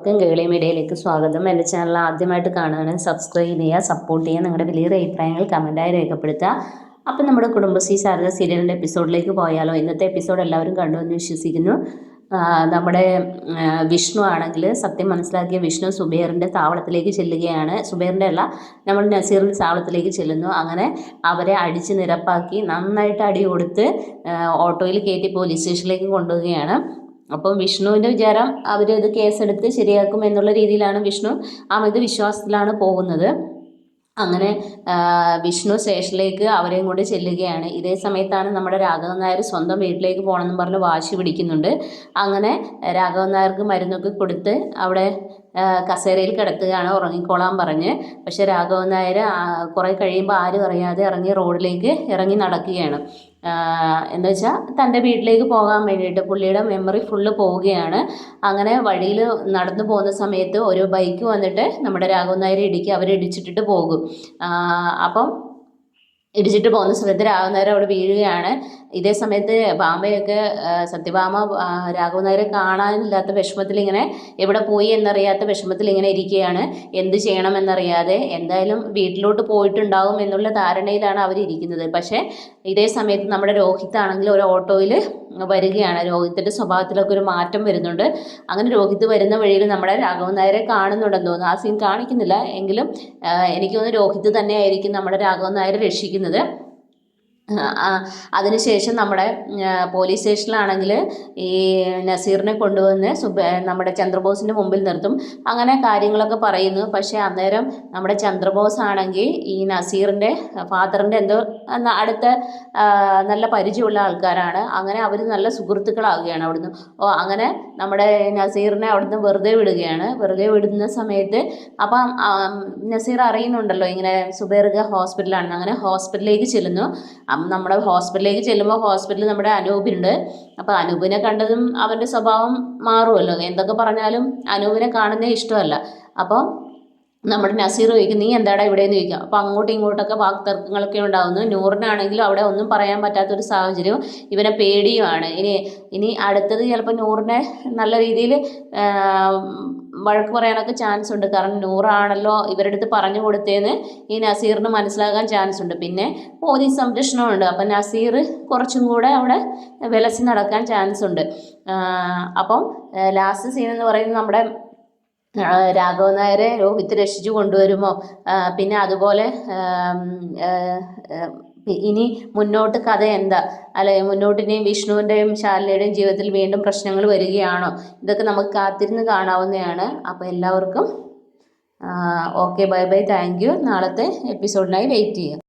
കേളി മീഡിയയിലേക്ക് സ്വാഗതം. എൻ്റെ ചാനൽ ആദ്യമായിട്ട് കാണുകയാണെങ്കിൽ സബ്സ്ക്രൈബ് ചെയ്യുക, സപ്പോർട്ട് ചെയ്യുക, നിങ്ങളുടെ വലിയ അഭിപ്രായങ്ങൾ കമൻറ്റായി രേഖപ്പെടുത്തുക. അപ്പം നമ്മുടെ കുടുംബശ്രീ ശാരദ സീരിയലിൻ്റെ എപ്പിസോഡിലേക്ക് പോയാലോ? ഇന്നത്തെ എപ്പിസോഡ് എല്ലാവരും കണ്ടു എന്ന് വിശ്വസിക്കുന്നു. നമ്മുടെ വിഷ്ണു ആണെങ്കിൽ സത്യം മനസ്സിലാക്കിയ വിഷ്ണു സുബൈറിൻ്റെ താവളത്തിലേക്ക് ചെല്ലുകയാണ്. സുബൈറിൻ്റെ അല്ല, നമ്മൾ നസീറിൻ്റെ താവളത്തിലേക്ക് ചെല്ലുന്നു. അങ്ങനെ അവരെ അടിച്ച് നിരപ്പാക്കി നന്നായിട്ട് അടി കൊടുത്ത് ഓട്ടോയിൽ കയറ്റി പോലീസ് സ്റ്റേഷനിലേക്ക് കൊണ്ടുപോവുകയാണ്. അപ്പം വിഷ്ണുവിൻ്റെ വിചാരം അവരിത് കേസെടുത്ത് ശരിയാക്കും എന്നുള്ള രീതിയിലാണ് വിഷ്ണു അമിത വിശ്വാസത്തിലാണ് പോകുന്നത്. അങ്ങനെ വിഷ്ണു സ്റ്റേഷനിലേക്ക് അവരെയും കൊണ്ട് ചെല്ലുകയാണ്. ഇതേ സമയത്താണ് നമ്മുടെ രാഘവൻ നായർ സ്വന്തം വീട്ടിലേക്ക് പോകണമെന്ന് പറഞ്ഞ് വാശി പിടിക്കുന്നുണ്ട്. അങ്ങനെ രാഘവൻ നായർക്ക് മരുന്നൊക്കെ കൊടുത്ത് അവിടെ കസേരയിൽ കിടത്തുകയാണ്, ഉറങ്ങിക്കോളാൻ പറഞ്ഞ്. പക്ഷേ രാഘവൻ നായർ കുറേ കഴിയുമ്പോൾ ആരും അറിയാതെ റോഡിലേക്ക് ഇറങ്ങി നടക്കുകയാണ്. എന്ന് വെച്ചാൽ തൻ്റെ വീട്ടിലേക്ക് പോകാൻ വേണ്ടിയിട്ട് പുള്ളിയുടെ മെമ്മറി ഫുള്ള് പോവുകയാണ്. അങ്ങനെ വഴിയിൽ നടന്നു പോകുന്ന സമയത്ത് ഒരു ബൈക്ക് വന്നിട്ട് നമ്മുടെ രാഘവൻ നായരെ അവരിടിച്ചിട്ടിട്ട് പോകും. അപ്പം ഇടിച്ചിട്ട് പോകുന്ന സമയത്ത് രാഘവൻ നായർ അവിടെ വീഴുകയാണ്. ഇതേ സമയത്ത് ഭാമയൊക്കെ സത്യഭാമ രാഘവൻ നായരെ കാണാനില്ലാത്ത വിഷമത്തിൽ ഇങ്ങനെ എവിടെ പോയി എന്നറിയാത്ത വിഷമത്തിൽ ഇങ്ങനെ ഇരിക്കുകയാണ്. എന്ത് ചെയ്യണമെന്നറിയാതെ. എന്തായാലും വീട്ടിലോട്ട് പോയിട്ടുണ്ടാവും എന്നുള്ള ധാരണയിലാണ് അവരിയ്ക്കുന്നത്. പക്ഷേ ഇതേ സമയത്ത് നമ്മുടെ രോഹിത് ആണെങ്കിൽ ഒരു ഓട്ടോയിൽ വരികയാണ്. രോഹിത്തിൻ്റെ സ്വഭാവത്തിലൊക്കെ ഒരു മാറ്റം വരുന്നുണ്ട്. അങ്ങനെ രോഹിത് വരുന്ന വഴിയിൽ നമ്മുടെ രാഘവൻ നായരെ കാണുന്നുണ്ടെന്ന് തോന്നുന്നു. ആ സീൻ കാണിക്കുന്നില്ല എങ്കിലും എനിക്ക് തോന്നുന്നു രോഹിത് തന്നെയായിരിക്കും നമ്മുടെ രാഘവൻ നായരെ രക്ഷിക്കുന്നത്. അതിനുശേഷം നമ്മുടെ പോലീസ് സ്റ്റേഷനിലാണെങ്കിൽ ഈ നസീറിനെ കൊണ്ടുവന്ന് നമ്മുടെ ചന്ദ്രബോസിൻ്റെ മുമ്പിൽ നിർത്തും. അങ്ങനെ കാര്യങ്ങളൊക്കെ പറയുന്നു. പക്ഷേ അന്നേരം നമ്മുടെ ചന്ദ്രബോസ് ആണെങ്കിൽ ഈ നസീറിൻ്റെ ഫാദറിൻ്റെ എന്തോ അടുത്ത നല്ല പരിചയമുള്ള ആൾക്കാരാണ്. അങ്ങനെ അവർ നല്ല സുഹൃത്തുക്കളാവുകയാണ് അവിടുന്ന്. അങ്ങനെ നമ്മുടെ നസീറിനെ അവിടുന്ന് വെറുതെ വിടുകയാണ്. വെറുതെ വിടുന്ന സമയത്ത് അപ്പം നസീർ അറിയുന്നുണ്ടല്ലോ ഇങ്ങനെ സുബൈർഗ ഹോസ്പിറ്റലാണ്. അങ്ങനെ ഹോസ്പിറ്റലിലേക്ക് ചെല്ലുന്നു. നമ്മുടെ ഹോസ്പിറ്റലിലേക്ക് ചെല്ലുമ്പോൾ ഹോസ്പിറ്റലിൽ നമ്മുടെ അനൂപിനുണ്ട്. അപ്പോൾ അനൂപിനെ കണ്ടതും അവൻ്റെ സ്വഭാവം മാറുമല്ലോ. എന്തൊക്കെ പറഞ്ഞാലും അനൂപിനെ കാണുന്നേ ഇഷ്ടമല്ല. അപ്പം നമ്മുടെ നസീർ ചോദിക്കും, നീ എന്താടാ ഇവിടെയെന്ന് ചോദിക്കാം. അപ്പോൾ അങ്ങോട്ടും ഇങ്ങോട്ടൊക്കെ വാക്തർക്കങ്ങളൊക്കെ ഉണ്ടാകുന്നു. നൂറിനാണെങ്കിലും അവിടെ ഒന്നും പറയാൻ പറ്റാത്തൊരു സാഹചര്യവും ഇവനെ പേടിയുമാണ്. ഇനി അടുത്തത് ചിലപ്പോൾ നൂറിനെ നല്ല രീതിയിൽ വഴക്ക് പറയാനൊക്കെ ചാൻസ് ഉണ്ട്. കാരണം നൂറാണല്ലോ ഇവരുടെ അടുത്ത് പറഞ്ഞു കൊടുത്തതെന്ന് ഈ നസീറിന് മനസ്സിലാകാൻ ചാൻസ് ഉണ്ട്. പിന്നെ പോലീസ് സംരക്ഷണമുണ്ട്. അപ്പം നസീർ കുറച്ചും കൂടെ അവിടെ വിലസി നടക്കാൻ ചാൻസ് ഉണ്ട്. അപ്പം ലാസ്റ്റ് സീൻ എന്ന് പറയുന്നത് നമ്മുടെ രാഘവൻ നായരെ രോഹിത് രക്ഷിച്ചു കൊണ്ടുവരുമോ? പിന്നെ അതുപോലെ ഇനി മുന്നോട്ട് കഥ എന്താ? അല്ലെ മുന്നോട്ട് ഇനി വിഷ്ണുവിൻ്റെയും ശാലിനിയുടെയും ജീവിതത്തിൽ വീണ്ടും പ്രശ്നങ്ങൾ വരികയാണോ? ഇതൊക്കെ നമുക്ക് കാത്തിരുന്ന് കാണാവുന്നതാണ്. അപ്പോൾ എല്ലാവർക്കും okay, bye bye, thank you. നാളത്തെ എപ്പിസോഡിനായി വെയിറ്റ് ചെയ്യുക.